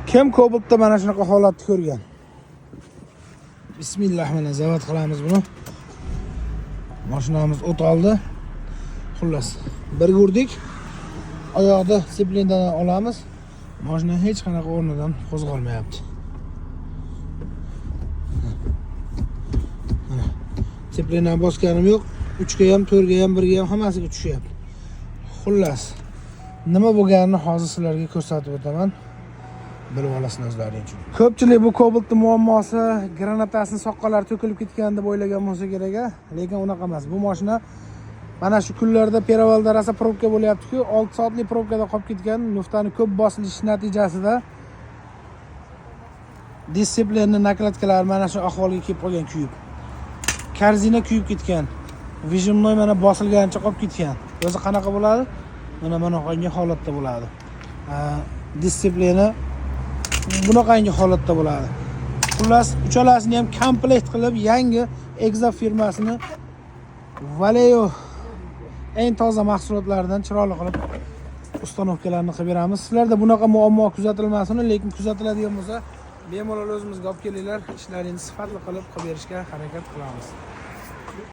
Kim Cobalt'da mana shunaqa holatni ko'rgan? Bismillah, mana zavod qilamiz buni. Mashinamiz o't oldi. Xullas, birga urdik. Oyoqda seplindan olamiz. Mashina hech qanaqa o'rnidan qo'zg'almayapti. Seplindan bosganim yo'q. 3 ga ham, 4 ga ham, 1 ga ham hammasiga tushyapti. Xullas, nima bo'lganini hozir sizlarga ko'rsatib o'taman. Bilib olasizlar o'zlaring uchun. Ko'pchilik bu Cobalt'ning muammosi granatasining soqqalari to'kilib ketgan deb o'ylagan bo'lsa kerak, lekin unaqa emas. Bu mashina mana shu kunlarda Perevalda rosa probka bo'lyapti-ku, 6 soatlik probkada qolib ketgan. Nuftaning ko'p bosilishi natijasida dissiplinning nakladkalari mana shu ahvolga kelib qolgan, kuyib. Karzina kuyib ketgan. Vijimnoy mana bosilgancha qolib ketgan. O'zi qanaqa bo'ladi? Mana bunaqangi holatda bo'ladi. Disiplina bunaqangi holatda bo'ladi. Xullas, uchalasini ham komplekt qilib yangi Exa firmasini Valeo eng toza mahsulotlardan chiroyli qilib ustanovkalarni qilib beramiz. Sizlarda bunaqa muammo kuzatilmasin, lekin kuzatiladigan bo'lsa, bemalol o'zimizga olib kelinglar, ishlaringizni sifatli qilib berishga harakat qilamiz.